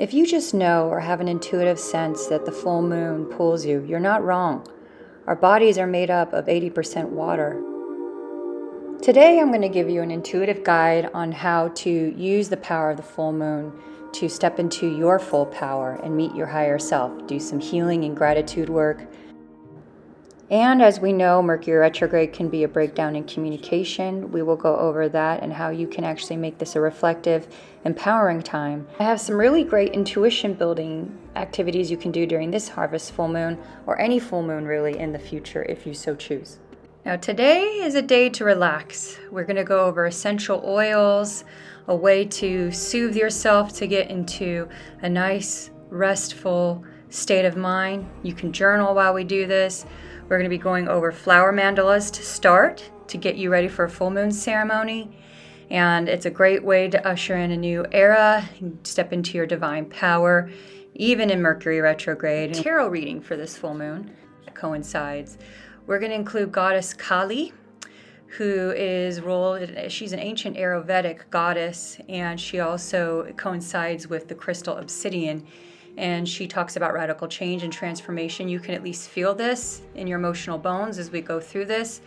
If you just know or have an intuitive sense that the full moon pulls you, you're not wrong. Our bodies are made up of 80% water. Today I'm going to give you an intuitive guide on how to use the power of the full moon to step into your full power and meet your higher self, do some healing and gratitude work. And as we know, Mercury Retrograde can be a breakdown in communication. We will go over that and how you can actually make this a reflective, empowering time. I have some really great intuition building activities you can do during this harvest full moon, or any full moon really in the future if you so choose. Now today is a day to relax. We're going to go over essential oils, a way to soothe yourself to get into a nice, restful state of mind. You can journal while we do this. We're going to be going over flower mandalas to start, to get you ready for a full moon ceremony. And it's a great way to usher in a new era, step into your divine power, even in Mercury retrograde. Tarot reading for this full moon coincides. We're going to include Goddess Kali, who is she's an ancient Ayurvedic goddess, and she also coincides with the crystal obsidian. And she talks about radical change and transformation. You can at least feel this in your emotional bones as we go through this.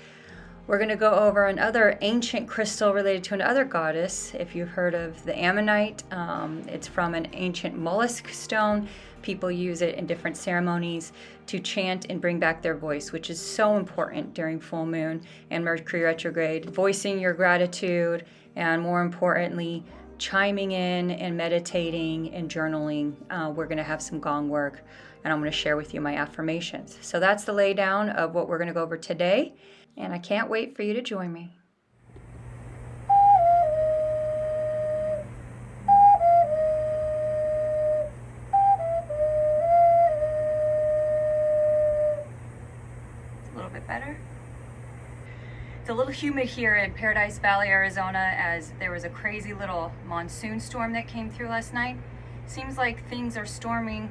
We're going to go over another ancient crystal related to another goddess. If you've heard of the ammonite, it's from an ancient mollusk stone. People use it in different ceremonies to chant and bring back their voice, which is so important during full moon and Mercury retrograde. Voicing your gratitude, and more importantly, chiming in and meditating and journaling. We're going to have some gong work, and I'm going to share with you my affirmations. So that's the laydown of what we're going to go over today, and I can't wait for you to join me. A little bit better. It's a little humid here in Paradise Valley, Arizona, as there was a crazy little monsoon storm that came through last night. Seems like things are storming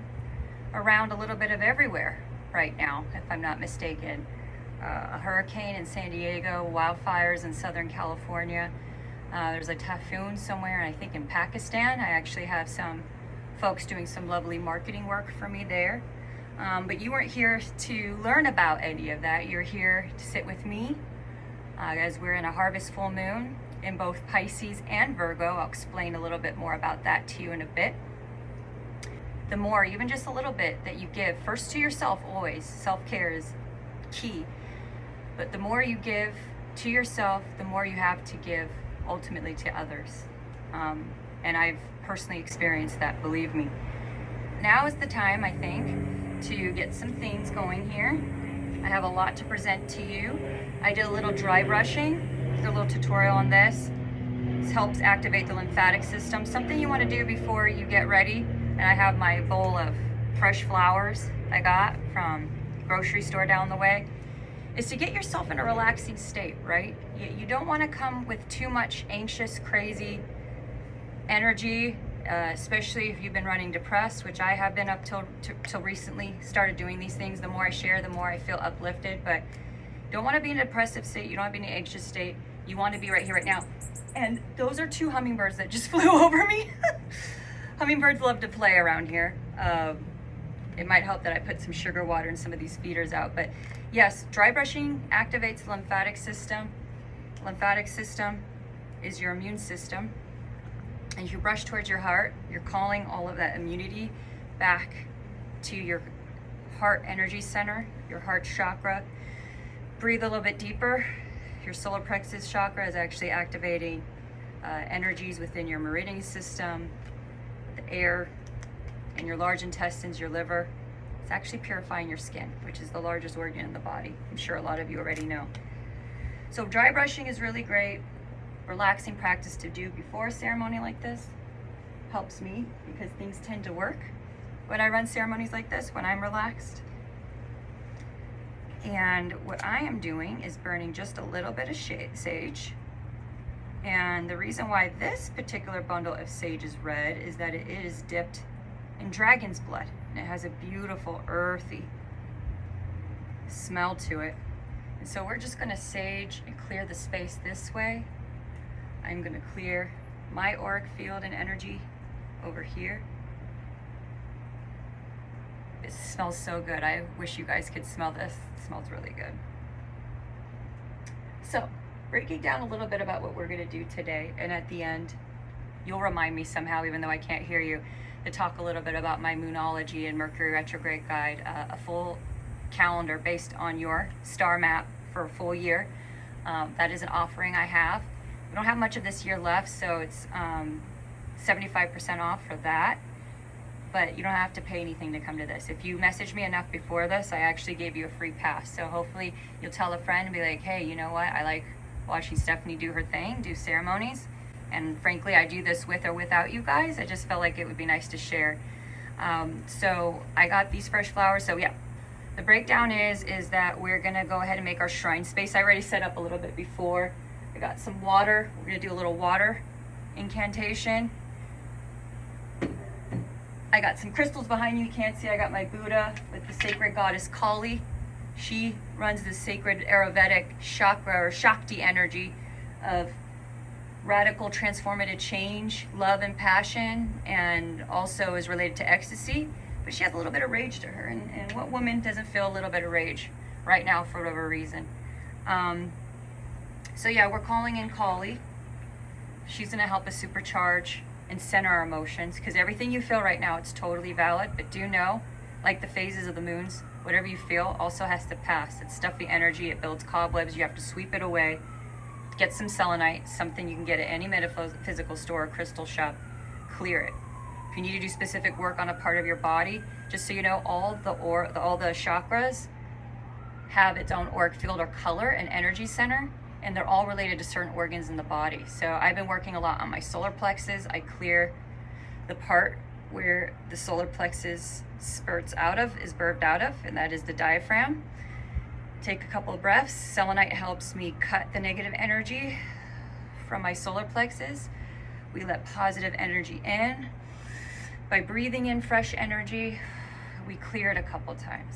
around a little bit of everywhere right now, if I'm not mistaken. A hurricane in San Diego, wildfires in Southern California. There's a typhoon somewhere, I think in Pakistan. I actually have some folks doing some lovely marketing work for me there. But you weren't here to learn about any of that. You're here to sit with me. As we're in a harvest full moon in both Pisces and Virgo. I'll explain a little bit more about that to you in a bit. The more, even just a little bit, that you give, first to yourself always, self-care is key, but the more you give to yourself, the more you have to give ultimately to others. And I've personally experienced that, believe me. Now is the time, I think, to get some things going here. I have a lot to present to you. I did a little dry brushing, did a little tutorial on this. This helps activate the lymphatic system. Something you want to do before you get ready, and I have my bowl of fresh flowers I got from the grocery store down the way, is to get yourself in a relaxing state, right? You don't want to come with too much anxious, crazy energy, especially if you've been running depressed, which I have been up till recently. Started doing these things. The more I share, the more I feel uplifted. But don't want to be in a depressive state. You don't want to be in an anxious state. You want to be right here, right now. And those are two hummingbirds that just flew over me. Hummingbirds love to play around here. It might help that I put some sugar water in some of these feeders out. But yes, dry brushing activates the lymphatic system. Lymphatic system is your immune system. And you brush towards your heart, you're calling all of that immunity back to your heart energy center, your heart chakra. Breathe a little bit deeper. Your solar plexus chakra is actually activating energies within your meridian system, the air, and your large intestines, your liver. It's actually purifying your skin, which is the largest organ in the body. I'm sure a lot of you already know. So dry brushing is really great. Relaxing practice to do before a ceremony like this helps me, because things tend to work when I run ceremonies like this, when I'm relaxed. And what I am doing is burning just a little bit of sage. And the reason why this particular bundle of sage is red is that it is dipped in dragon's blood, and it has a beautiful earthy smell to it. And so we're just going to sage and clear the space this way. I'm going to clear my auric field and energy over here. It smells so good. I wish you guys could smell this. It smells really good. So, breaking down a little bit about what we're gonna do today, and at the end, you'll remind me somehow, even though I can't hear you, to talk a little bit about my Moonology and Mercury Retrograde guide, a full calendar based on your star map for a full year. That is an offering I have. We don't have much of this year left, so it's 75% off for that. But you don't have to pay anything to come to this. If you message me enough before this, I actually gave you a free pass. So hopefully you'll tell a friend and be like, hey, you know what? I like watching Stephanie do her thing, do ceremonies. And frankly, I do this with or without you guys. I just felt like it would be nice to share. So I got these fresh flowers. So yeah, the breakdown is that we're gonna go ahead and make our shrine space. I already set up a little bit before. I got some water. We're gonna do a little water incantation. I got some crystals behind you can't see. I got my Buddha with the sacred goddess Kali. She runs the sacred Ayurvedic chakra or Shakti energy of radical transformative change, love and passion, and also is related to ecstasy. But she has a little bit of rage to her. And what woman doesn't feel a little bit of rage right now for whatever reason? So yeah, we're calling in Kali. She's gonna help us supercharge and center our emotions, because everything you feel right now, it's totally valid, but do know, like the phases of the moons, whatever you feel also has to pass. It's stuffy energy, it builds cobwebs, you have to sweep it away. Get some selenite, something you can get at any metaphysical store or crystal shop, clear it. If you need to do specific work on a part of your body, just so you know, all the chakras have its own auric field or color and energy center, and they're all related to certain organs in the body. So I've been working a lot on my solar plexus. I clear the part where the solar plexus spurts out of, is birthed out of, and that is the diaphragm. Take a couple of breaths. Selenite helps me cut the negative energy from my solar plexus. We let positive energy in. By breathing in fresh energy, we clear it a couple times.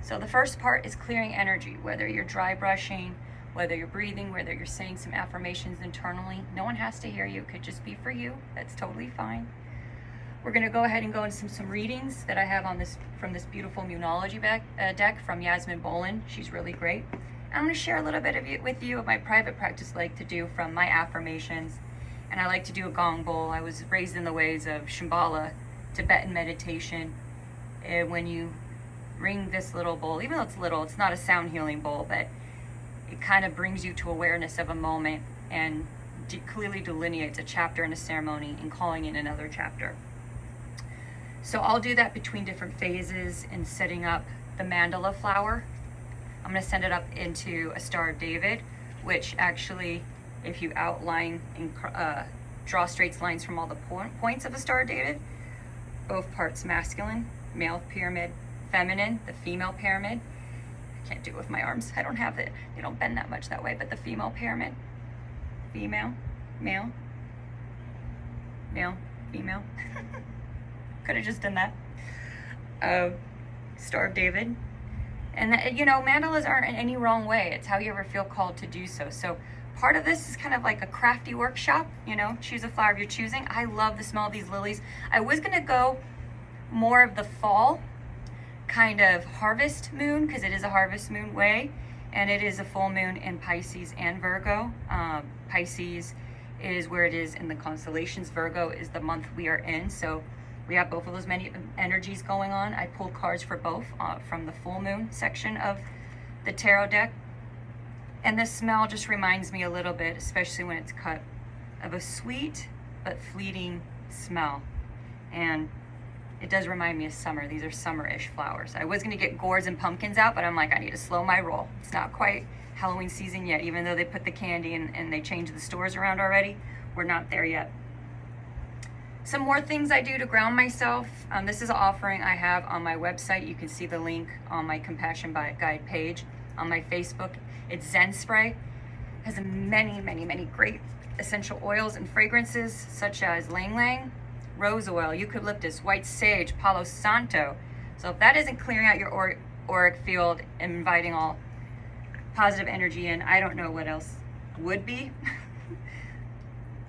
So the first part is clearing energy, whether you're dry brushing, whether you're breathing, whether you're saying some affirmations internally. No one has to hear you. It could just be for you. That's totally fine. We're going to go ahead and go into some readings that I have on this from this beautiful Moonology deck from Yasmin Bolin. She's really great. I'm going to share a little bit of it with you of my private practice I like to do from my affirmations. And I like to do a gong bowl. I was raised in the ways of Shambhala, Tibetan meditation. And when you ring this little bowl, even though it's little, it's not a sound healing bowl, but it kind of brings you to awareness of a moment and clearly delineates a chapter in a ceremony and calling in another chapter. So I'll do that between different phases and setting up the mandala flower. I'm going to send it up into a Star of David, which actually, if you outline and draw straight lines from all the points of a Star of David, both parts masculine, male pyramid, feminine, the female pyramid. I can't do it with my arms. I don't have it. They don't bend that much that way, but the female pyramid, female, male, male, female. Could have just done that. Star of David. And that, you know, mandalas aren't in any wrong way. It's how you ever feel called to do so. So part of this is kind of like a crafty workshop, you know, choose a flower of your choosing. I love the smell of these lilies. I was going to go more of the fall kind of harvest moon, because it is a harvest moon way, and it is a full moon in Pisces and Virgo. Pisces is where it is in the constellations. Virgo is the month we are in. So we have both of those many energies going on. I pulled cards for both from the full moon section of the tarot deck. And this smell just reminds me a little bit, especially when it's cut, of a sweet but fleeting smell. And it does remind me of summer. These are summer-ish flowers. I was gonna get gourds and pumpkins out, but I'm like, I need to slow my roll. It's not quite Halloween season yet, even though they put the candy and they changed the stores around already. We're not there yet. Some more things I do to ground myself. This is an offering I have on my website. You can see the link on my Compassion Guide page. On my Facebook, it's Zen Spray. It has many, many, many great essential oils and fragrances, such as Lang Lang, rose oil, eucalyptus, white sage, Palo Santo. So if that isn't clearing out your auric field and inviting all positive energy in, I don't know what else would be.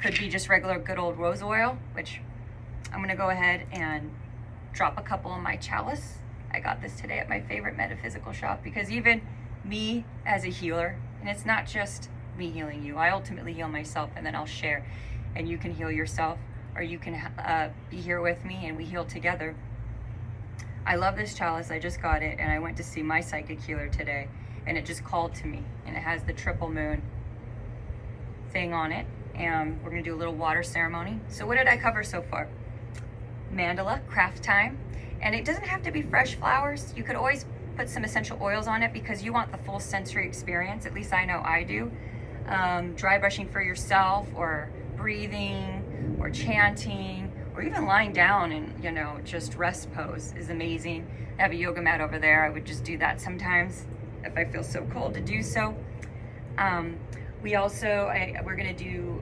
Could be just regular good old rose oil, which I'm gonna go ahead and drop a couple in my chalice. I got this today at my favorite metaphysical shop, because even me as a healer, and it's not just me healing you, I ultimately heal myself and then I'll share, and you can heal yourself, or you can be here with me and we heal together. I love this chalice. I just got it and I went to see my psychic healer today, and it just called to me, and it has the triple moon thing on it, and we're gonna do a little water ceremony. So what did I cover so far? Mandala, craft time, and it doesn't have to be fresh flowers. You could always put some essential oils on it because you want the full sensory experience. At least I know I do. Dry brushing for yourself, or breathing, or chanting, or even lying down and, you know, just rest pose is amazing. I have a yoga mat over there. I would just do that sometimes if I feel so cold to do so. We also, we're gonna do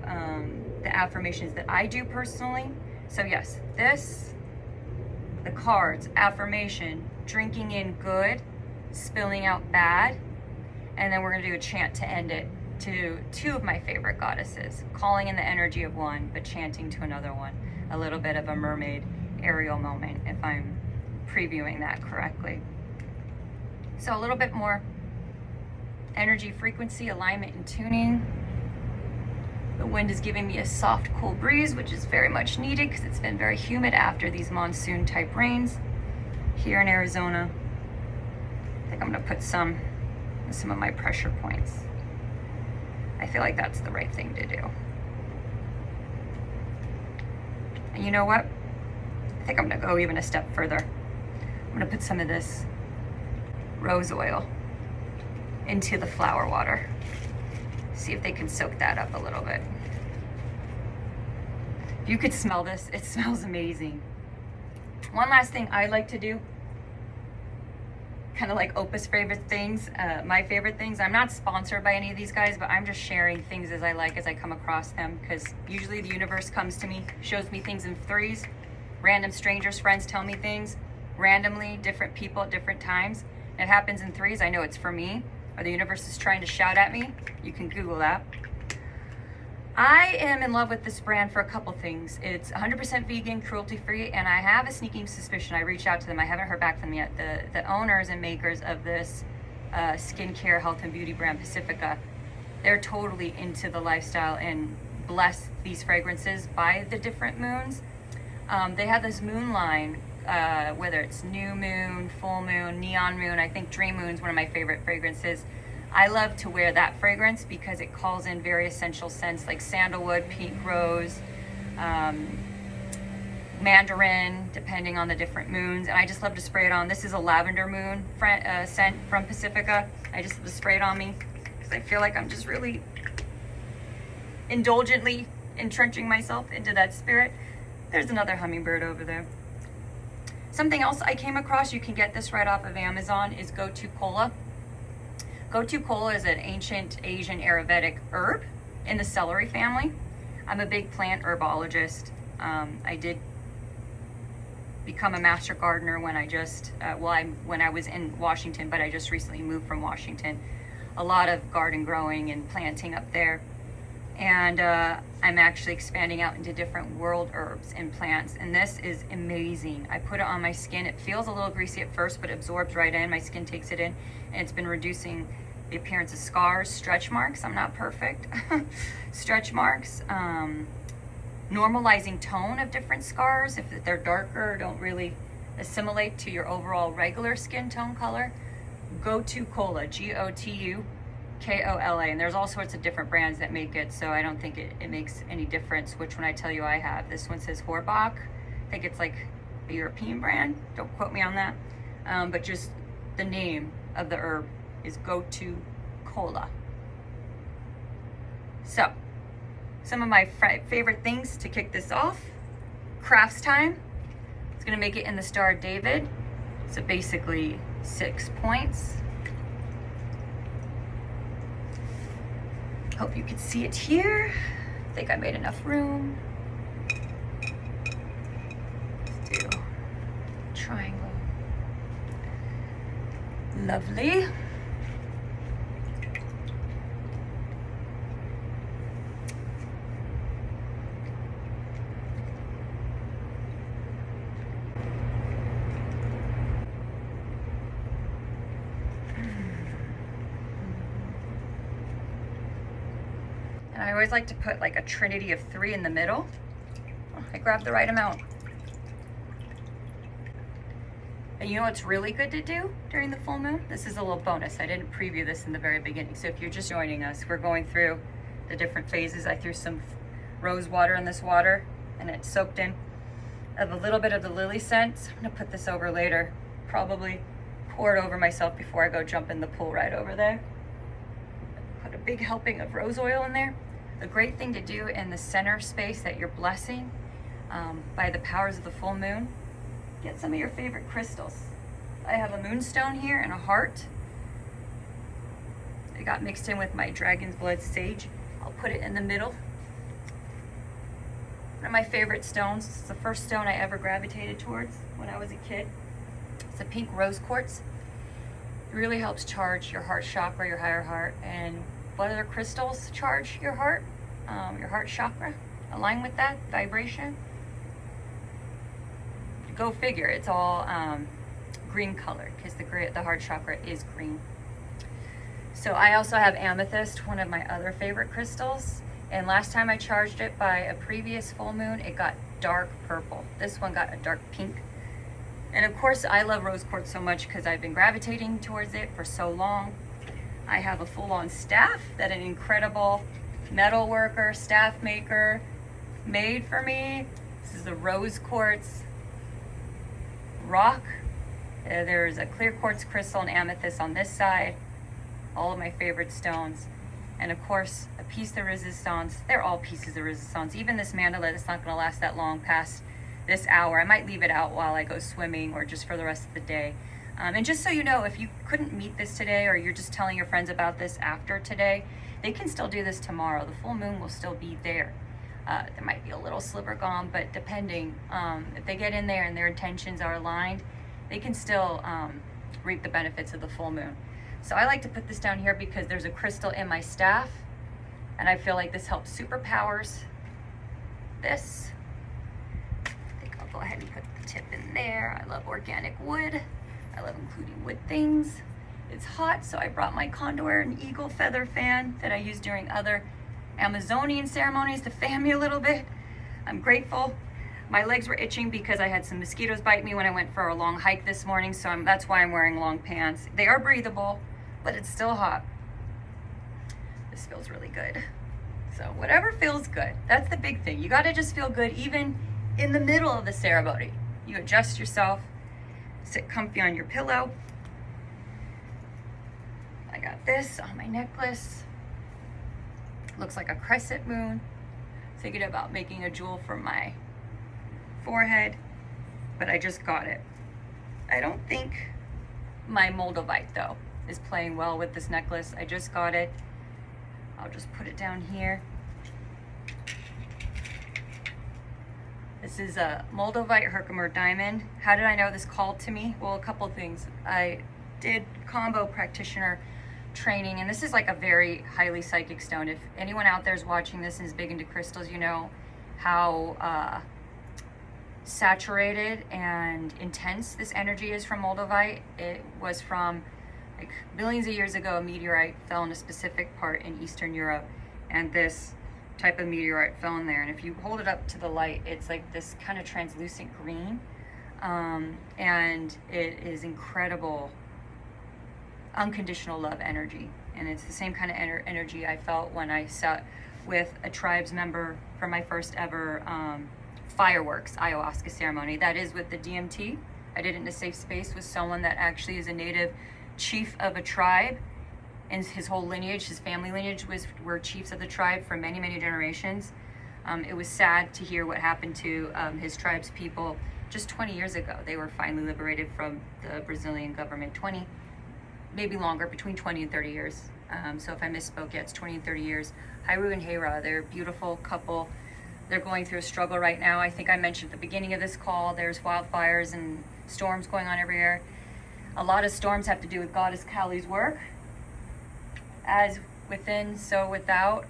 the affirmations that I do personally. So yes, this, the cards, affirmation, drinking in good, spilling out bad, and then we're gonna do a chant to end it to two of my favorite goddesses, calling in the energy of one, but chanting to another one. A little bit of a mermaid Ariel moment, if I'm previewing that correctly. So a little bit more energy, frequency, alignment, and tuning. The wind is giving me a soft, cool breeze, which is very much needed because it's been very humid after these monsoon type rains here in Arizona. I think I'm gonna put some of my pressure points. I feel like that's the right thing to do. And you know what? I think I'm gonna go even a step further. I'm gonna put some of this rose oil into the flower water. See if they can soak that up a little bit. If you could smell this, it smells amazing. One last thing I like to do, kind of like Opus favorite things, my favorite things. I'm not sponsored by any of these guys, but I'm just sharing things as I like, as I come across them, because usually the universe comes to me, shows me things in threes. Random strangers, friends tell me things randomly, different people at different times. It happens in threes. I know it's for me, or the universe is trying to shout at me. You can Google that. I am in love with this brand for a couple things. It's 100% vegan, cruelty-free, and I have a sneaking suspicion. I reached out to them. I haven't heard back from them yet. The owners and makers of this skincare, health, and beauty brand, Pacifica, they're totally into the lifestyle and bless these fragrances by the different moons. They have this moon line, whether it's new moon, full moon, neon moon. I think Dream Moon's one of my favorite fragrances. I love to wear that fragrance because it calls in very essential scents like sandalwood, pink rose, mandarin, depending on the different moons. And I just love to spray it on. This is a lavender moon scent from Pacifica. I just love to spray it on me because I feel like I'm just really indulgently entrenching myself into that spirit. There's another hummingbird over there. Something else I came across, you can get this right off of Amazon, is Gotu Kola. Gotu Kola is an ancient Asian Ayurvedic herb in the celery family. I'm a big plant herbologist. I did become a master gardener when when I was in Washington, but I just recently moved from Washington. A lot of garden growing and planting up there. And I'm actually expanding out into different world herbs and plants, and this is amazing. I put it on my skin. It feels a little greasy at first, but absorbs right in. My skin takes it in, and it's been reducing the appearance of scars, stretch marks. I'm not perfect. Stretch marks, normalizing tone of different scars. If they're darker or don't really assimilate to your overall regular skin tone color. Gotu Kola, Gotu Kola, and there's all sorts of different brands that make it, so I don't think it makes any difference which one I tell you I have. This one says Horbach. I think it's like a European brand. Don't quote me on that. But just the name of the herb is Gotu Kola. So, some of my favorite things to kick this off. Crafts time. It's going to make it in the Star of David. So basically 6 points. Hope you can see it here. I think I made enough room. Let's do triangle. Lovely. And I always like to put like a trinity of 3 in the middle. Oh, I grabbed the right amount. And you know what's really good to do during the full moon? This is a little bonus. I didn't preview this in the very beginning. So if you're just joining us, we're going through the different phases. I threw some rose water in this water and it's soaked in of a little bit of the lily scent. I'm gonna put this over later. Probably pour it over myself before I go jump in the pool right over there. Put a big helping of rose oil in there. A great thing to do in the center space that you're blessing by the powers of the full moon. Get some of your favorite crystals. I have a moonstone here and a heart. It got mixed in with my dragon's blood sage. I'll put it in the middle. One of my favorite stones. It's the first stone I ever gravitated towards when I was a kid. It's a pink rose quartz. It really helps charge your heart chakra, your higher heart. And what other crystals charge your heart chakra? Align with that vibration. Go figure, it's all green colored because the heart chakra is green. So I also have amethyst, one of my other favorite crystals. And last time I charged it by a previous full moon, it got dark purple. This one got a dark pink. And of course, I love rose quartz so much because I've been gravitating towards it for so long. I have a full-on staff that an incredible metal worker, staff maker made for me. This is the rose quartz rock. There's a clear quartz crystal and amethyst on this side. All of my favorite stones. And of course, a piece de resistance. They're all pieces of resistance. Even this mandala that's not going to last that long past this hour. I might leave it out while I go swimming or just for the rest of the day. And just so you know, if you couldn't meet this today or you're just telling your friends about this after today, they can still do this tomorrow. The full moon will still be there. There might be a little sliver gone, but depending, if they get in there and their intentions are aligned, they can still reap the benefits of the full moon. So I like to put this down here because there's a crystal in my staff, and I feel like this helps superpowers this. I think I'll go ahead and put the tip in there. I love organic wood. I love including wood things. It's hot, so I brought my condor and eagle feather fan that I use during other Amazonian ceremonies to fan me a little bit. I'm grateful. My legs were itching because I had some mosquitoes bite me when I went for a long hike this morning, so that's why I'm wearing long pants. They are breathable, but it's still hot. This feels really good. So whatever feels good, that's the big thing. You gotta just feel good even in the middle of the ceremony. You adjust yourself, sit comfy on your pillow. I got this on my necklace. Looks like a crescent moon. Thinking about making a jewel for my forehead, but I just got it. I don't think my Moldavite though is playing well with this necklace. I just got it. I'll just put it down here. This is a Moldavite Herkimer diamond. How did I know this called to me? Well, a couple things. I did combo practitioner training, and this is like a very highly psychic stone. If anyone out there is watching this and is big into crystals, you know how saturated and intense this energy is from Moldavite. It was from like billions of years ago. A meteorite fell in a specific part in Eastern Europe, and this type of meteorite fell in there. And if you hold it up to the light, it's like this kind of translucent green, and it is incredible unconditional love energy. And it's the same kind of energy I felt when I sat with a tribes member for my first ever fireworks ayahuasca ceremony. That is with the DMT. I did it in a safe space with someone that actually is a native chief of a tribe, and his whole lineage, his family lineage were chiefs of the tribe for many, many generations. It was sad to hear what happened to his tribe's people just 20 years ago. They were finally liberated from the Brazilian government. 20, maybe longer, between 20 and 30 years. So if I misspoke, yeah, it's 20 and 30 years. Hairu and Hera, they're a beautiful couple. They're going through a struggle right now. I think I mentioned at the beginning of this call, there's wildfires and storms going on everywhere. A lot of storms have to do with Goddess Kali's work. As within, so without.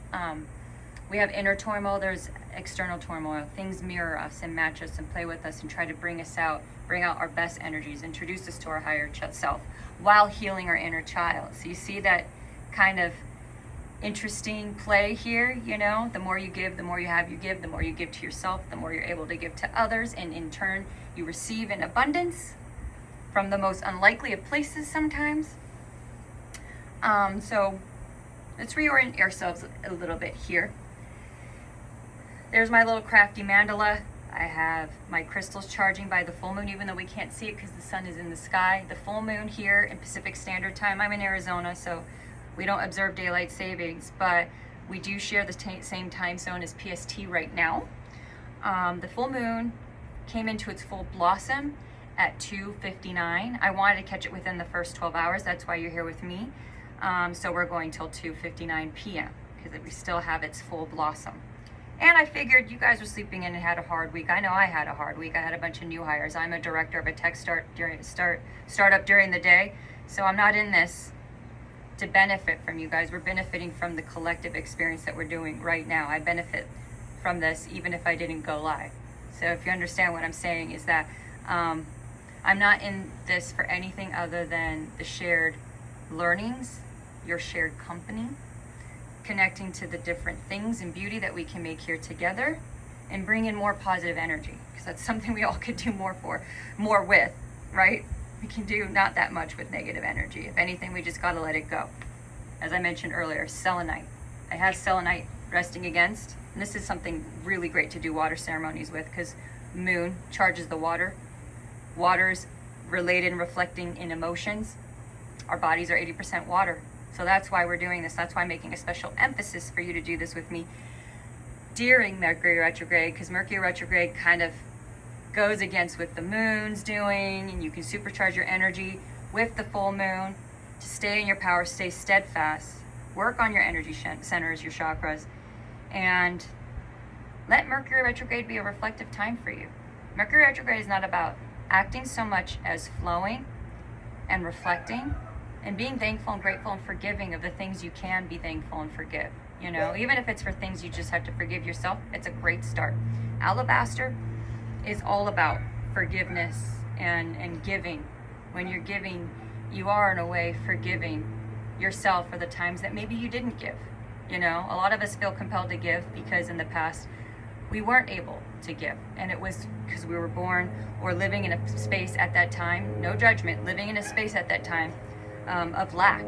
We have inner turmoil. There's external turmoil. Things mirror us and match us and play with us and try to bring us out, bring out our best energies, introduce us to our higher self while healing our inner child. So you see that kind of interesting play here, you know? The more you give, the more you have, you give. The more you give to yourself, the more you're able to give to others, and in turn you receive in abundance from the most unlikely of places sometimes. So let's reorient ourselves a little bit here. There's my little crafty mandala. I have my crystals charging by the full moon, even though we can't see it because the sun is in the sky. The full moon here in Pacific Standard Time. I'm in Arizona, so we don't observe daylight savings, but we do share the same time zone as PST right now. The full moon came into its full blossom at 2:59. I wanted to catch it within the first 12 hours. That's why you're here with me. So we're going till 2:59 p.m. because we still have its full blossom. And I figured you guys were sleeping in and had a hard week. I know I had a hard week. I had a bunch of new hires. I'm a director of a tech startup during the day, so I'm not in this to benefit from you guys. We're benefiting from the collective experience that we're doing right now. I benefit from this even if I didn't go live. So if you understand what I'm saying is that I'm not in this for anything other than the shared learnings, your shared company, connecting to the different things and beauty that we can make here together, and bring in more positive energy, because that's something we all could do more with, right? We can do not that much with negative energy. If anything, we just got to let it go. As I mentioned earlier, selenite. I have selenite resting against, and this is something really great to do water ceremonies with, because moon charges the water. Water's related and reflecting in emotions. Our bodies are 80% water. So that's why we're doing this. That's why I'm making a special emphasis for you to do this with me during Mercury Retrograde, because Mercury Retrograde kind of goes against what the moon's doing, and you can supercharge your energy with the full moon to stay in your power, stay steadfast, work on your energy centers, your chakras, and let Mercury Retrograde be a reflective time for you. Mercury Retrograde is not about acting so much as flowing and reflecting and being thankful and grateful and forgiving of the things you can be thankful and forgive. You know, even if it's for things you just have to forgive yourself, it's a great start. Alabaster is all about forgiveness and giving. When you're giving, you are in a way forgiving yourself for the times that maybe you didn't give. You know, a lot of us feel compelled to give because in the past we weren't able to give, and it was because we were born or living in a space at that time, no judgment, living in a space at that time of lack,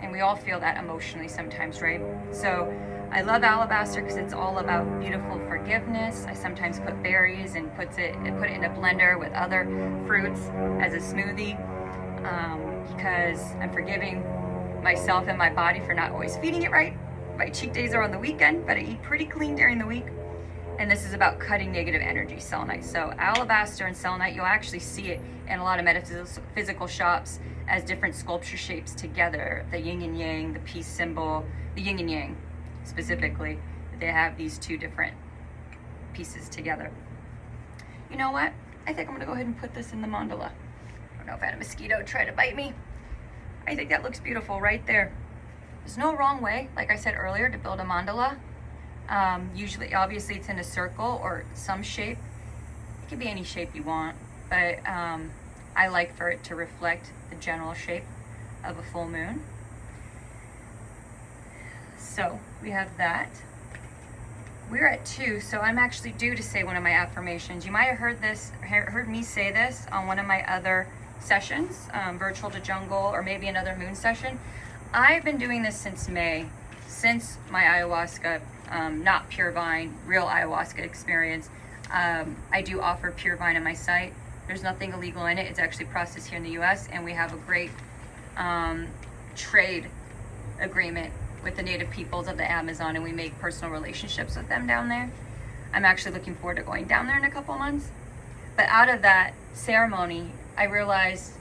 and we all feel that emotionally sometimes, right? So I love alabaster because it's all about beautiful forgiveness. I sometimes put berries and put it in a blender with other fruits as a smoothie, because I'm forgiving myself and my body for not always feeding it right. My cheat days are on the weekend, but I eat pretty clean during the week. And this is about cutting negative energy, selenite. So alabaster and selenite, you'll actually see it in a lot of metaphysical shops as different sculpture shapes together. The yin and yang, the peace symbol, the yin and yang specifically. They have these two different pieces together. You know what? I think I'm gonna go ahead and put this in the mandala. I don't know if I had a mosquito try to bite me. I think that looks beautiful right there. There's no wrong way, like I said earlier, to build a mandala. Usually, obviously, it's in a circle or some shape. It can be any shape you want, but I like for it to reflect the general shape of a full moon. So we have that. We're at 2, so I'm actually due to say one of my affirmations. You might have heard me say this on one of my other sessions, Virtual to Jungle, or maybe another moon session. I've been doing this since May, since my ayahuasca, not pure vine, real ayahuasca experience. I do offer pure vine on my site. There's nothing illegal in it. It's actually processed here in the US, and we have a great trade agreement with the native peoples of the Amazon, and we make personal relationships with them down there. I'm actually looking forward to going down there in a couple months. But out of that ceremony, I realized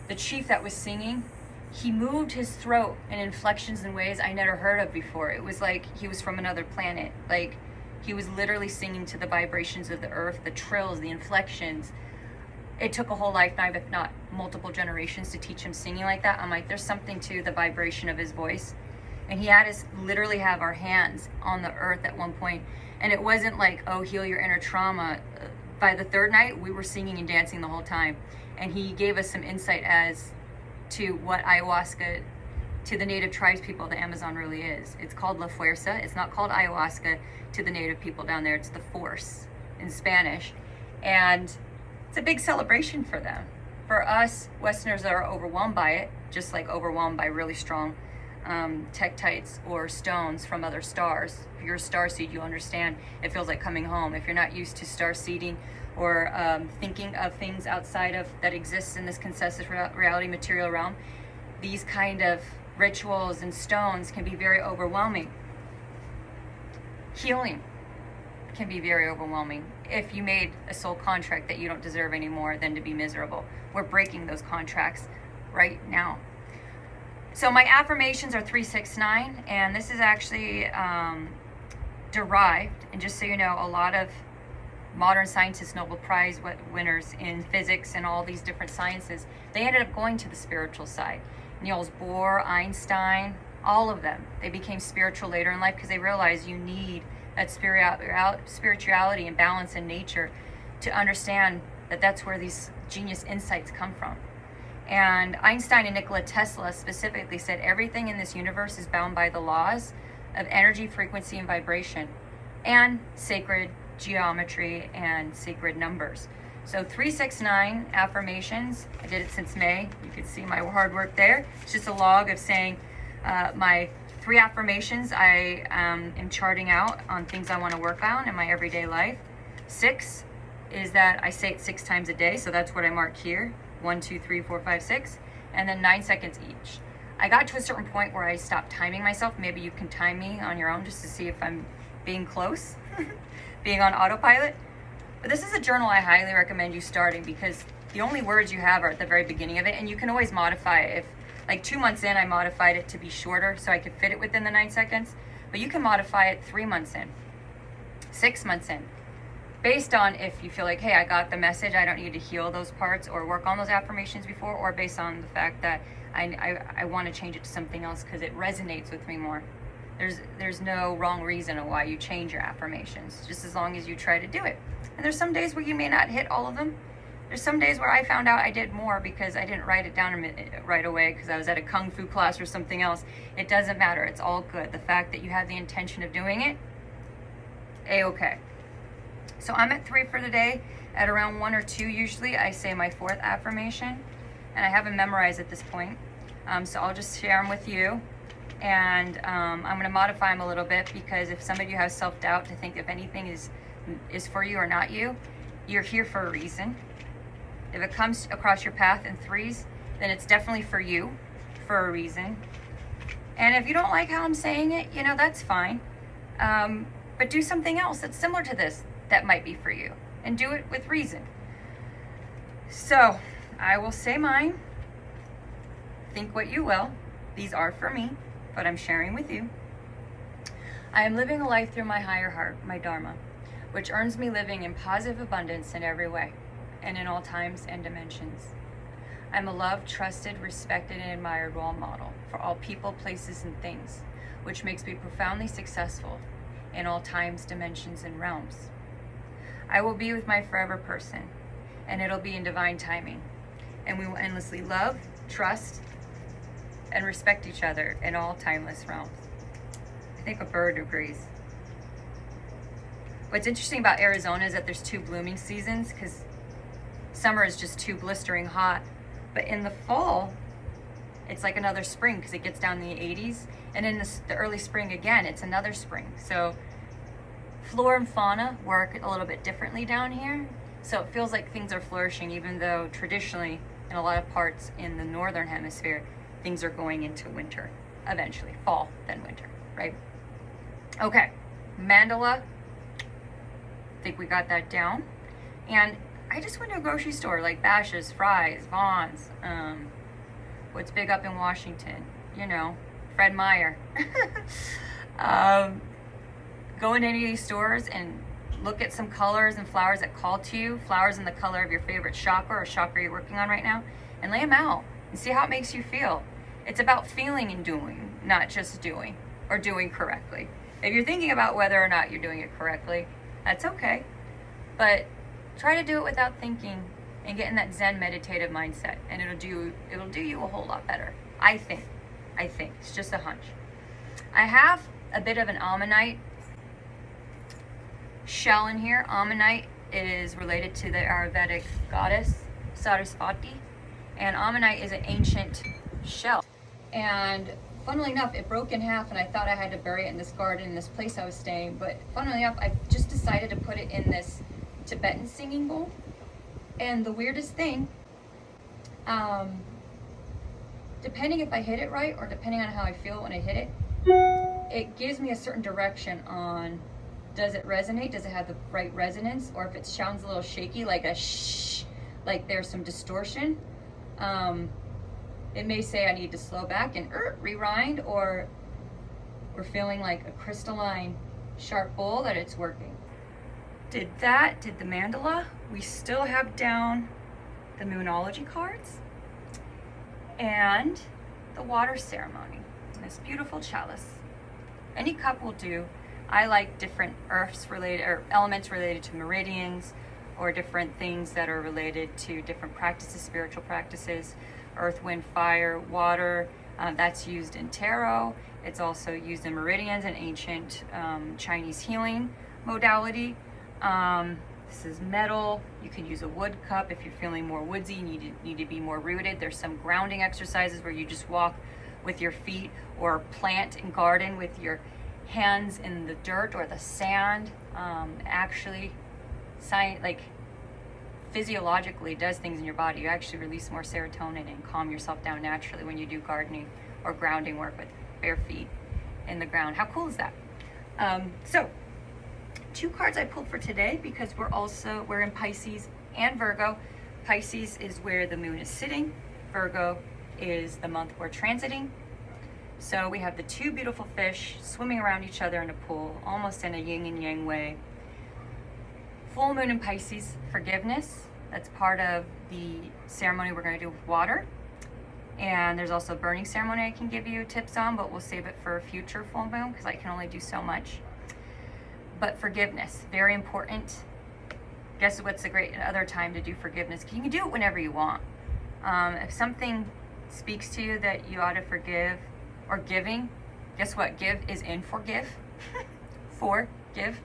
the chief that was singing, he moved his throat in inflections in ways I never heard of before. It was like he was from another planet. Like he was literally singing to the vibrations of the earth, the trills, the inflections. It took a whole lifetime, if not multiple generations, to teach him singing like that. I'm like, there's something to the vibration of his voice. And he had us literally have our hands on the earth at one point And it wasn't like, oh, heal your inner trauma. By the third night, we were singing and dancing the whole time. And he gave us some insight as to what ayahuasca to the native tribes people, the Amazon, really is. It's called La Fuerza. It's not called ayahuasca to the native people down there. It's the force in Spanish. And it's a big celebration for them. For us, Westerners are overwhelmed by it, just like overwhelmed by really strong tektites or stones from other stars. If you're a star seed, you understand it feels like coming home. If you're not used to star seeding or thinking of things outside of that exists in this consensus reality material realm, these kind of rituals and stones can be very overwhelming. Healing can be very overwhelming if you made a soul contract that you don't deserve anymore than to be miserable. We're breaking those contracts right now. So my affirmations are 369, and this is actually derived, and just so you know, a lot of modern scientists, Nobel Prize winners in physics and all these different sciences, they ended up going to the spiritual side. Niels Bohr, Einstein, all of them, they became spiritual later in life because they realized you need that spirituality and balance in nature to understand that that's where these genius insights come from. And Einstein and Nikola Tesla specifically said everything in this universe is bound by the laws of energy, frequency, and vibration, and sacred geometry and sacred numbers. So 369 affirmations. I did it since May. You can see my hard work there. It's just a log of saying my 3 affirmations I am charting out on things I want to work on in my everyday life. 6 is that I say it 6 times a day, so that's what I mark here. 1, 2, 3, 4, 5, 6, and then 9 seconds each. I got to a certain point where I stopped timing myself. Maybe you can time me on your own just to see if I'm being close, being on autopilot. But this is a journal I highly recommend you starting because the only words you have are at the very beginning of it, and you can always modify it. If, like 2 months in, I modified it to be shorter so I could fit it within the 9 seconds, but you can modify it 3 months in, 6 months in, based on if you feel like, hey, I got the message, I don't need to heal those parts or work on those affirmations before, or based on the fact that I want to change it to something else because it resonates with me more. There's no wrong reason why you change your affirmations, just as long as you try to do it. And there's some days where you may not hit all of them. There's some days where I found out I did more because I didn't write it down right away because I was at a kung fu class or something else. It doesn't matter. It's all good. The fact that you have the intention of doing it, A-okay. So I'm at 3 for the day. At around 1 or 2, usually, I say my 4th affirmation. And I haven't memorized at this point. So I'll just share them with you. And I'm going to modify them a little bit because if some of you have self-doubt to think if anything is for you or not you, you're here for a reason. If it comes across your path in 3s, then it's definitely for you, for a reason. And if you don't like how I'm saying it, that's fine. But do something else that's similar to this that might be for you, and do it with reason. So I will say mine. Think what you will. These are for me, but I'm sharing with you. I am living a life through my higher heart, my Dharma, which earns me living in positive abundance in every way and in all times and dimensions. I'm a loved, trusted, respected, and admired role model for all people, places, and things, which makes me profoundly successful in all times, dimensions, and realms. I will be with my forever person, and it'll be in divine timing, and we will endlessly love, trust, and respect each other in all timeless realms. I think a bird agrees. What's interesting about Arizona is that there's 2 blooming seasons because summer is just too blistering hot. But in the fall, it's like another spring because it gets down in the 80s. And in the early spring again, it's another spring. So flora and fauna work a little bit differently down here. So it feels like things are flourishing even though traditionally in a lot of parts in the northern hemisphere, things are going into winter eventually. Fall, then winter, right? Okay, mandala. I think we got that down. And I just went to a grocery store like Bash's, Fry's, Vaughn's, what's big up in Washington, Fred Meyer. Go into any of these stores and look at some colors and flowers that call to you, flowers in the color of your favorite chakra or chakra you're working on right now, and lay them out and see how it makes you feel. It's about feeling and doing, not just doing or doing correctly. If you're thinking about whether or not you're doing it correctly, that's okay. But try to do it without thinking and get in that Zen meditative mindset, and it'll do you a whole lot better. I think. It's just a hunch. I have a bit of an ammonite shell in here. Ammonite is related to the Ayurvedic goddess Saraswati, and ammonite is an ancient shell. And funnily enough, it broke in half, and I thought I had to bury it in this garden, in this place I was staying. But funnily enough, I just decided to put it in this Tibetan singing bowl. And the weirdest thing, depending if I hit it right or depending on how I feel when I hit it, it gives me a certain direction on, does it resonate? Does it have the right resonance? Or if it sounds a little shaky, like a shh, like there's some distortion, it may say I need to slow back and rewind, or we're feeling like a crystalline, sharp bowl that it's working. Did the mandala. We still have down the Moonology cards and the water ceremony in this beautiful chalice. Any cup will do. I like different earths related or elements related to meridians, or different things that are related to different practices, spiritual practices. Earth, wind, fire, water. That's used in tarot. It's also used in meridians, an ancient Chinese healing modality. This is metal. You can use a wood cup if you're feeling more woodsy, you need to be more rooted. There's some grounding exercises where you just walk with your feet, or plant and garden with your hands in the dirt or the sand. Actually, physiologically does things in your body. You actually release more serotonin and calm yourself down naturally when you do gardening or grounding work with bare feet in the ground. How cool is that? So 2 cards I pulled for today, because we're in Pisces and Virgo. Pisces is where the moon is sitting. Virgo is the month we're transiting. So we have the 2 beautiful fish swimming around each other in a pool, almost in a yin and yang way. Full moon in Pisces, forgiveness. That's part of the ceremony we're going to do with water. And there's also a burning ceremony I can give you tips on, but we'll save it for a future full moon because I can only do so much. But forgiveness, very important. Guess what's a great other time to do forgiveness? You can do it whenever you want. If something speaks to you that you ought to forgive, or giving, guess what? Give is in forgive. Forgive.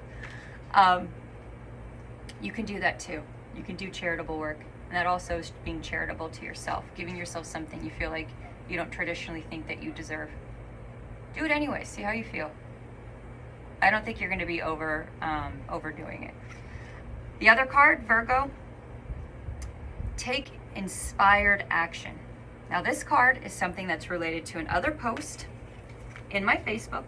You can do that too. You can do charitable work. And that also is being charitable to yourself, giving yourself something you feel like you don't traditionally think that you deserve. Do it anyway, see how you feel. I don't think you're going to be overdoing it. The other card, Virgo, take inspired action. Now this card is something that's related to another post in my Facebook,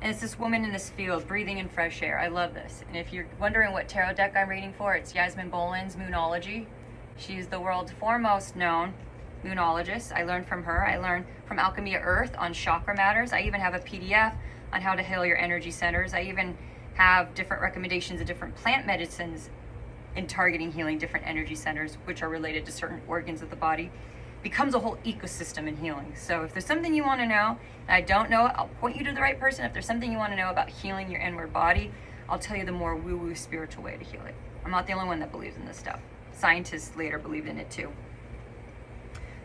and it's this woman in this field breathing in fresh air. I love this. And if you're wondering what tarot deck I'm reading for, it's Yasmin Boland's Moonology. She's the world's foremost known moonologist. I learned from her. I learned from Alchemy of Earth on chakra matters. I even have a PDF on how to heal your energy centers. I even have different recommendations of different plant medicines in targeting healing different energy centers, which are related to certain organs of the body. Becomes a whole ecosystem in healing. So if there's something you want to know, and I don't know it, I'll point you to the right person. If there's something you want to know about healing your inward body, I'll tell you the more woo-woo spiritual way to heal it. I'm not the only one that believes in this stuff. Scientists later believed in it too.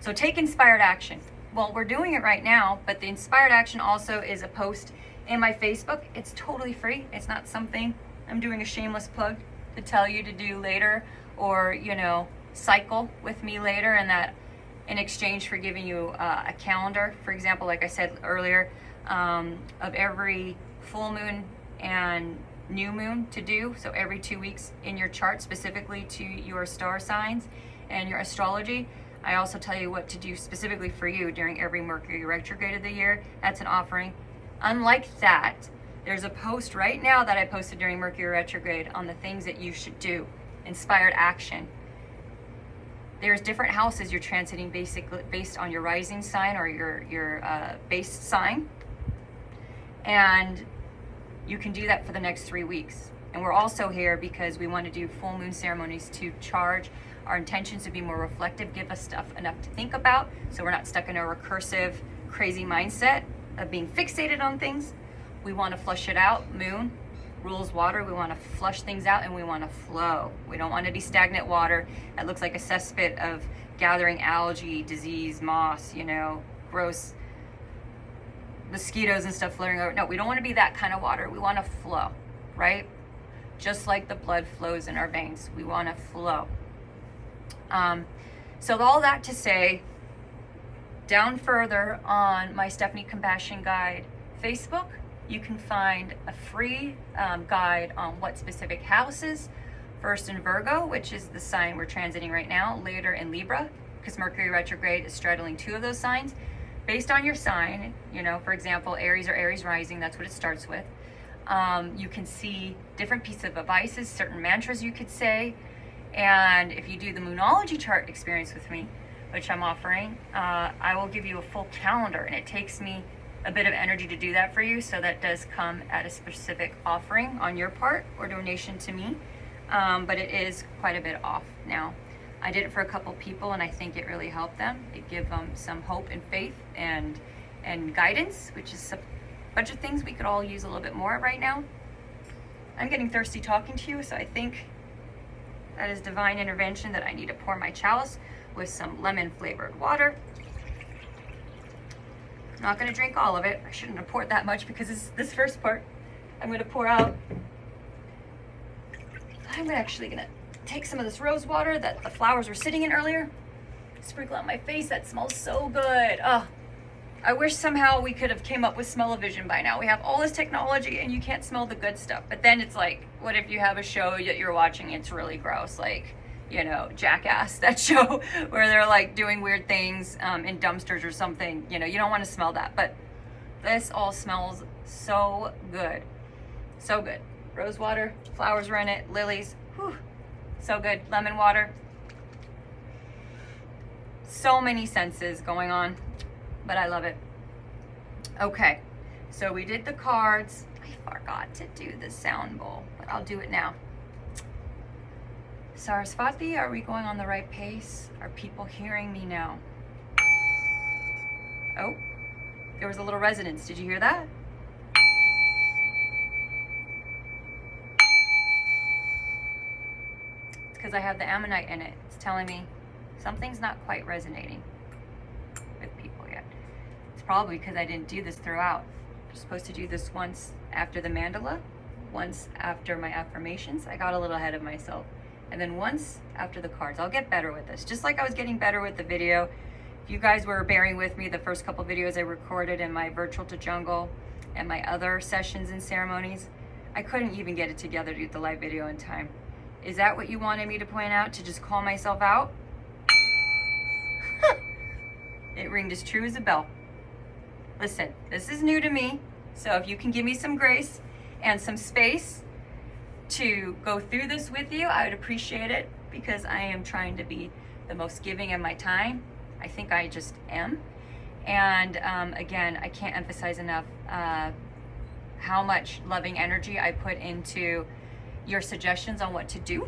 So take inspired action. Well, we're doing it right now, but the inspired action also is a post in my Facebook. It's totally free. It's not something I'm doing a shameless plug to tell you to do later, or, cycle with me later, and that in exchange for giving you a calendar, for example, like I said earlier, of every full moon and new moon to do. So every 2 weeks in your chart, specifically to your star signs and your astrology. I also tell you what to do specifically for you during every Mercury Retrograde of the year. That's an offering. Unlike that, there's a post right now that I posted during Mercury Retrograde on the things that you should do. Inspired action. There's different houses you're transiting basically based on your rising sign or your base sign. And you can do that for the next 3 weeks. And we're also here because we want to do full moon ceremonies to charge our intentions, to be more reflective, give us stuff enough to think about, so we're not stuck in a recursive, crazy mindset of being fixated on things. We want to flush it out. Moon rules water. We want to flush things out and we want to flow. We don't want to be stagnant water that looks like a cesspit of gathering algae, disease, moss, you know, gross mosquitoes and stuff floating over. No, we don't want to be that kind of water. We want to flow, right? Just like the blood flows in our veins. We want to flow. So all that to say, down further on my Stephanie Compassion Guide Facebook, you can find a free guide on what specific houses, first in Virgo, which is the sign we're transiting right now, later in Libra, because Mercury retrograde is straddling 2 of those signs. Based on your sign, you know, for example, Aries or Aries rising, that's what it starts with. You can see different pieces of advices, certain mantras you could say. And if you do the Moonology chart experience with me, which I'm offering, I will give you a full calendar, and it takes me a bit of energy to do that for you. So that does come at a specific offering on your part or donation to me. But it is quite a bit off now. I did it for a couple people and I think it really helped them. It gave them some hope and faith and guidance, which is a bunch of things we could all use a little bit more right now. I'm getting thirsty talking to you, so I think that is divine intervention that I need to pour my chalice with some lemon flavored water. I'm not gonna drink all of it. I shouldn't have poured that much because this first part I'm gonna pour out. I'm actually gonna take some of this rose water that the flowers were sitting in earlier, sprinkle on my face. That smells so good. Oh, I wish somehow we could have came up with smell-o-vision by now. We have all this technology and you can't smell the good stuff. But then it's like, what if you have a show that you're watching, it's really gross, like, you know, Jackass, that show where they're like doing weird things in dumpsters or something. You know, you don't want to smell that. But this all smells so good. So good. Rose water, flowers are in it, lilies. Whew, so good. Lemon water. So many senses going on, but I love it. Okay, so we did the cards. I forgot to do the sound bowl, but I'll do it now. Saraswati, are we going on the right pace? Are people hearing me now? Oh, there was a little resonance. Did you hear that? It's because I have the ammonite in it. It's telling me something's not quite resonating with people yet. It's probably because I didn't do this throughout. I'm supposed to do this once after the mandala, once after my affirmations. I got a little ahead of myself. And then once after the cards. I'll get better with this. Just like I was getting better with the video. If you guys were bearing with me, the first couple videos I recorded in my Virtual to Jungle and my other sessions and ceremonies, I couldn't even get it together to do the live video in time. Is that what you wanted me to point out, to just call myself out? It ringed as true as a bell. Listen, this is new to me, so if you can give me some grace and some space to go through this with you, I would appreciate it, because I am trying to be the most giving in my time. I think I just am. And again, I can't emphasize enough how much loving energy I put into your suggestions on what to do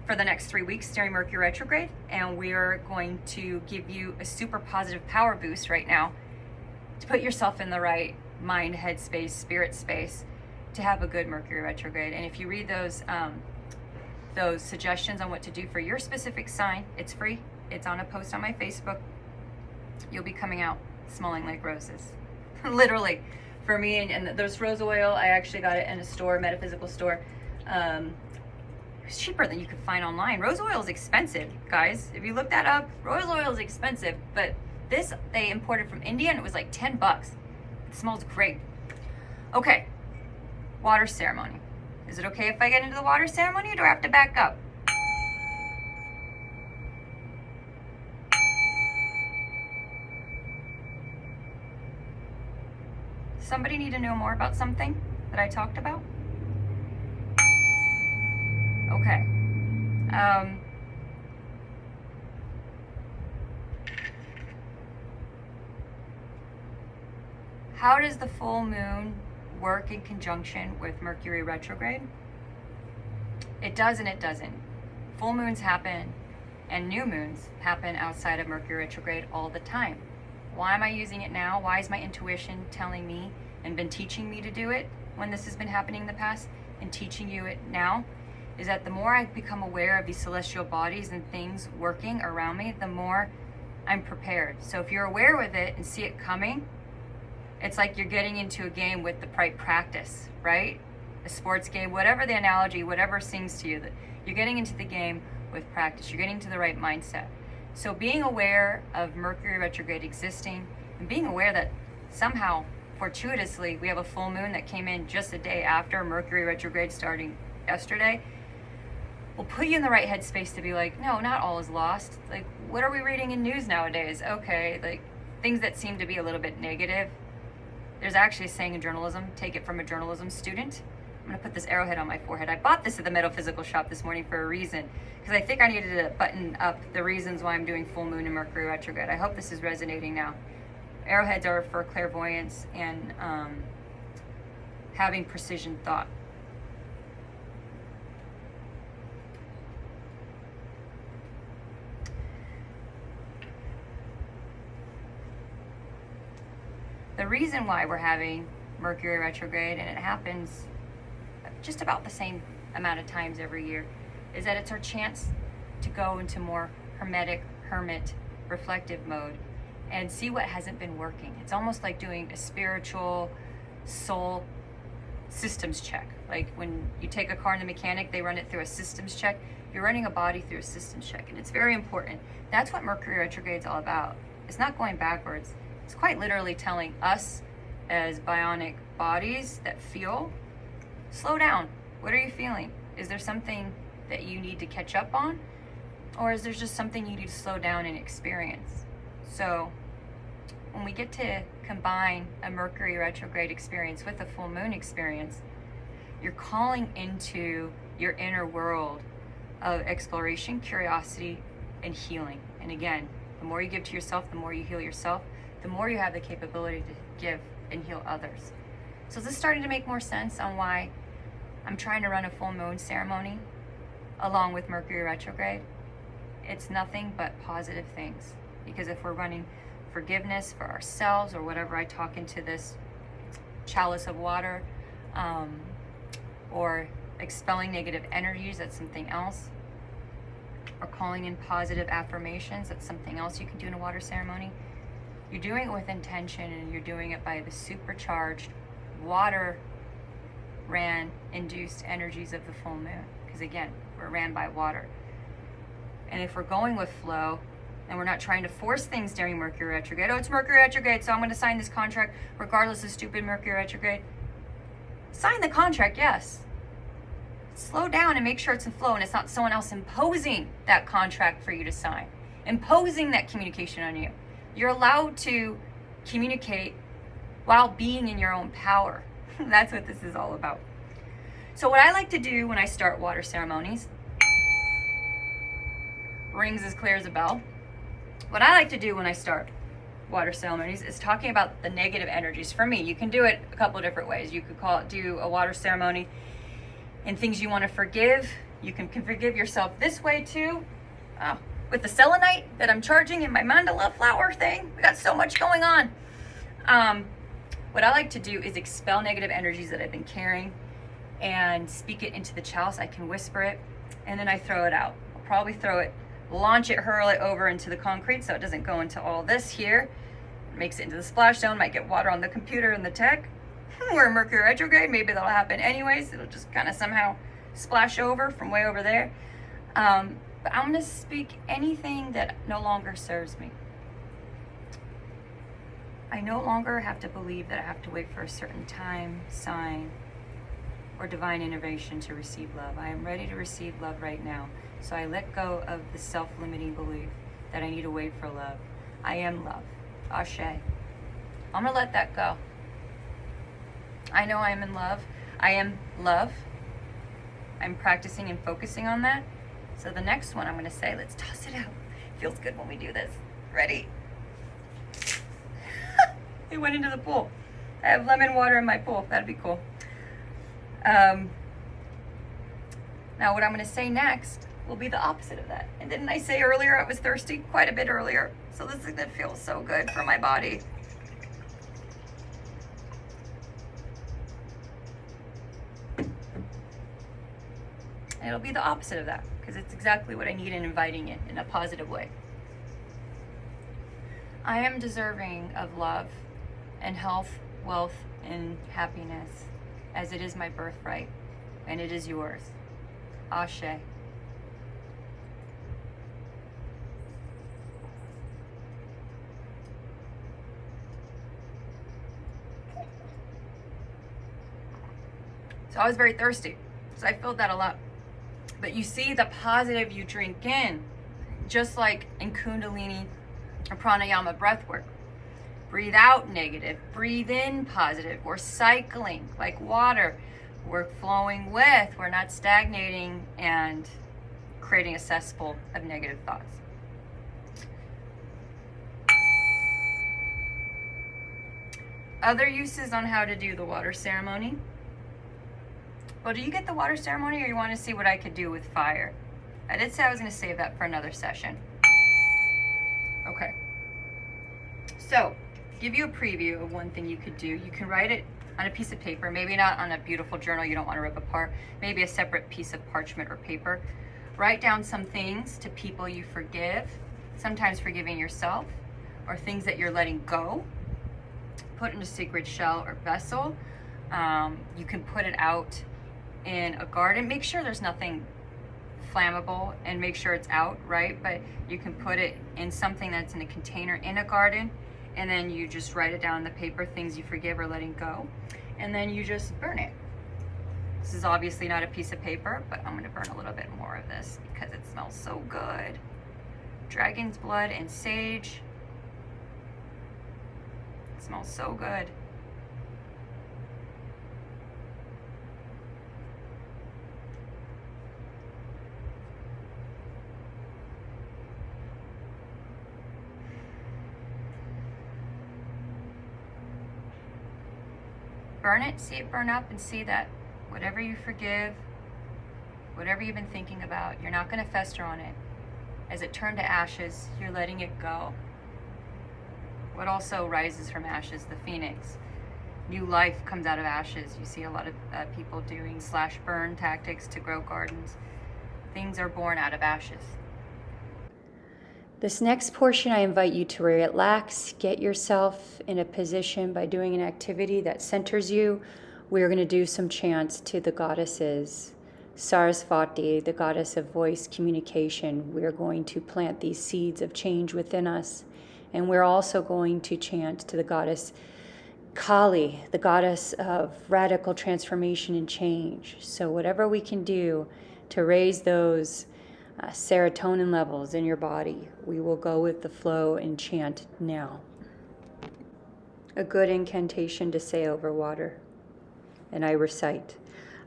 for the next 3 weeks during Mercury retrograde. And we are going to give you a super positive power boost right now to put yourself in the right mind, head space, spirit space to have a good Mercury retrograde. And if you read those suggestions on what to do for your specific sign, it's free. It's on a post on my Facebook. You'll be coming out smelling like roses. Literally. For me, and there's rose oil. I actually got it in a store, metaphysical store. It was cheaper than you could find online. Rose oil is expensive, guys. If you look that up, rose oil is expensive. But this, they imported from India, and it was like 10 bucks. It smells great. Okay. Water ceremony. Is it okay if I get into the water ceremony, or do I have to back up? Somebody need to know more about something that I talked about? Okay. How does the full moon work in conjunction with Mercury retrograde? It does and it doesn't. Full moons happen and new moons happen outside of Mercury retrograde all the time. Why am I using it now? Why is my intuition telling me and been teaching me to do it when this has been happening in the past and teaching you it now, is that the more I become aware of these celestial bodies and things working around me, the more I'm prepared. So if you're aware with it and see it coming, it's like you're getting into a game with the right practice, right? A sports game, whatever the analogy, whatever sings to you, that you're getting into the game with practice. You're getting to the right mindset. So being aware of Mercury retrograde existing and being aware that somehow, fortuitously, we have a full moon that came in just a day after Mercury retrograde starting yesterday, will put you in the right headspace to be like, no, not all is lost. Like, what are we reading in news nowadays? Okay, like things that seem to be a little bit negative. There's actually a saying in journalism, take it from a journalism student. I'm gonna put this arrowhead on my forehead. I bought this at the metaphysical shop this morning for a reason, because I think I needed to button up the reasons why I'm doing full moon and Mercury retrograde. I hope this is resonating now. Arrowheads are for clairvoyance and having precision thought. The reason why we're having Mercury retrograde, and it happens just about the same amount of times every year, is that it's our chance to go into more hermit, reflective mode and see what hasn't been working. It's almost like doing a spiritual soul systems check. Like when you take a car in the mechanic, they run it through a systems check. You're running a body through a systems check, and it's very important. That's what Mercury retrograde is all about. It's not going backwards. It's quite literally telling us as bionic bodies that feel, slow down. What are you feeling? Is there something that you need to catch up on? Or is there just something you need to slow down and experience? So when we get to combine a Mercury retrograde experience with a full moon experience, you're calling into your inner world of exploration, curiosity, and healing. And again, the more you give to yourself, the more you heal yourself, the more you have the capability to give and heal others. So is this starting to make more sense on why I'm trying to run a full moon ceremony along with Mercury retrograde? It's nothing but positive things. Because if we're running forgiveness for ourselves or whatever, I talk into this chalice of water, or expelling negative energies, that's something else. Or calling in positive affirmations, that's something else you can do in a water ceremony. You're doing it with intention, and you're doing it by the supercharged water ran induced energies of the full moon. Because again, we're ran by water. And if we're going with flow, and we're not trying to force things during Mercury retrograde, oh, it's Mercury retrograde, so I'm going to sign this contract regardless of stupid Mercury retrograde. Sign the contract, yes. Slow down and make sure it's in flow, and it's not someone else imposing that contract for you to sign, imposing that communication on you. You're allowed to communicate while being in your own power. That's what this is all about. So what I like to do when I start water ceremonies, rings as clear as a bell. What I like to do when I start water ceremonies is talking about the negative energies. For me, you can do it a couple of different ways. You could do a water ceremony and things you want to forgive. You can forgive yourself this way too. With the selenite that I'm charging in my mandala flower thing. We got so much going on. What I like to do is expel negative energies that I've been carrying and speak it into the chalice. I can whisper it, and then I throw it out. I'll probably throw it, launch it, hurl it over into the concrete so it doesn't go into all this here. It makes it into the splash zone, might get water on the computer and the tech. We're in Mercury retrograde, maybe that'll happen anyways. It'll just kind of somehow splash over from way over there. But I'm going to speak anything that no longer serves me. I no longer have to believe that I have to wait for a certain time, sign, or divine innovation to receive love. I am ready to receive love right now. So I let go of the self-limiting belief that I need to wait for love. I am love. Ashe. I'm going to let that go. I know I am in love. I am love. I'm practicing and focusing on that. So the next one I'm going to say, let's toss it out. Feels good when we do this. Ready? It went into the pool. I have lemon water in my pool. That'd be cool. Now what I'm going to say next will be the opposite of that. And didn't I say earlier I was thirsty? Quite a bit earlier. So this is going to feel so good for my body. it'll be the opposite of that, because it's exactly what I need and inviting it in a positive way. I am deserving of love and health, wealth, and happiness, as it is my birthright, and it is yours. Ashe. So I was very thirsty, so I filled that all up. But you see the positive you drink in, just like in Kundalini or pranayama breath work. Breathe out negative, breathe in positive. We're cycling like water. We're flowing with, we're not stagnating and creating a cesspool of negative thoughts. Other uses on how to do the water ceremony. Well, do you get the water ceremony, or you want to see what I could do with fire? I did say I was going to save that for another session. Okay. So, give you a preview of one thing you could do. You can write it on a piece of paper, maybe not on a beautiful journal you don't want to rip apart, maybe a separate piece of parchment or paper. Write down some things to people you forgive, sometimes forgiving yourself, or things that you're letting go. Put in a sacred shell or vessel. You can put it out in a garden. Make sure there's nothing flammable and make sure it's out, right? But you can put it in something that's in a container in a garden, and then you just write it down on the paper, things you forgive or letting go, and then you just burn it. This is obviously not a piece of paper, but I'm gonna burn a little bit more of this because it smells so good. Dragon's blood and sage. It smells so good. Burn it, see it burn up, and see that whatever you forgive, whatever you've been thinking about, you're not going to fester on it. As it turned to ashes, you're letting it go. What also rises from ashes? The phoenix. New life comes out of ashes. You see a lot of people doing slash burn tactics to grow gardens. Things are born out of ashes. This next portion, I invite you to relax, get yourself in a position by doing an activity that centers you. We're going to do some chants to the goddesses. Sarasvati, the goddess of voice communication. We're going to plant these seeds of change within us. And we're also going to chant to the goddess Kali, the goddess of radical transformation and change. So whatever we can do to raise those serotonin levels in your body, we will go with the flow and chant now. A good incantation to say over water. And I recite,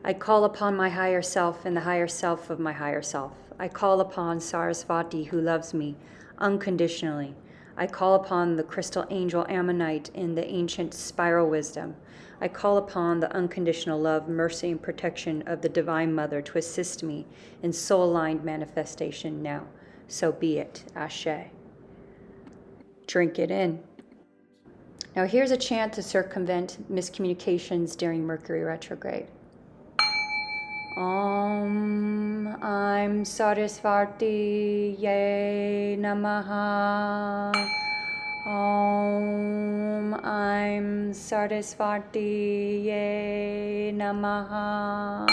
I call upon my higher self and the higher self of my higher self. I call upon Sarasvati, who loves me unconditionally. I call upon the crystal angel Ammonite in the ancient spiral wisdom. I call upon the unconditional love, mercy, and protection of the Divine Mother to assist me in soul-aligned manifestation now. So be it. Ashe. Drink it in. Now here's a chant to circumvent miscommunications during Mercury retrograde. Om I'm Sarasvati Ye Namaha. Om I'm Sarasvati Ye Namaha.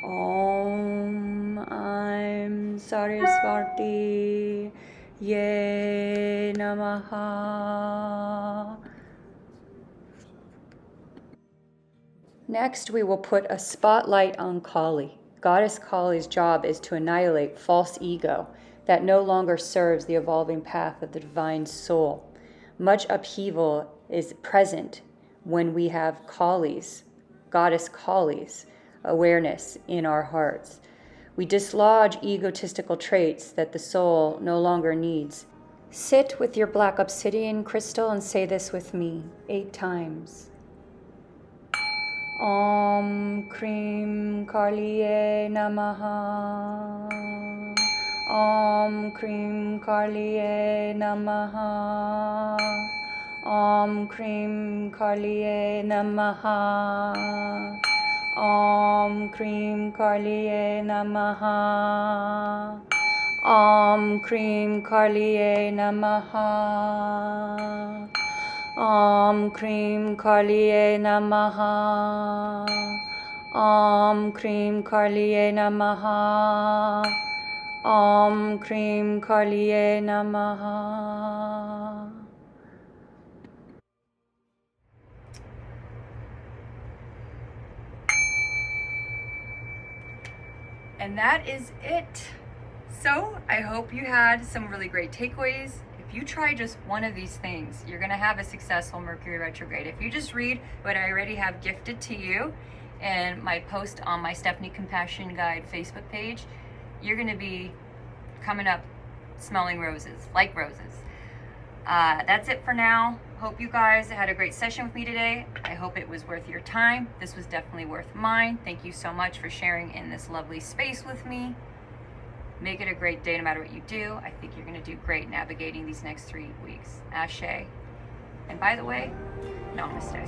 Om I'm Sarasvati Ye Namaha. Next, we will put a spotlight on Kali. Goddess Kali's job is to annihilate false ego that no longer serves the evolving path of the divine soul. Much upheaval is present when we have Kali's, Goddess Kali's, awareness in our hearts. We dislodge egotistical traits that the soul no longer needs. Sit with your black obsidian crystal and say this with me 8 times. Om Krim Karliye Namaha. Om Krim Karliye Namaha. Om Krim Karliye Namaha. Om Cream Karliye Namaha. Om Cream Karliye Namaha. Om Cream Karliye Namaha. Om Cream Karliye Namaha. Om Cream Karliye Namaha. And that is it. So I hope you had some really great takeaways. If you try just one of these things, you're gonna have a successful Mercury retrograde. If you just read what I already have gifted to you and my post on my Stephanie Compassion Guide Facebook page, you're gonna be coming up smelling roses, like roses. That's it for now. Hope you guys had a great session with me today. I hope it was worth your time. This was definitely worth mine. Thank you so much for sharing in this lovely space with me. Make it a great day no matter what you do. I think you're gonna do great navigating these next 3 weeks. Ashe. And by the way, namaste.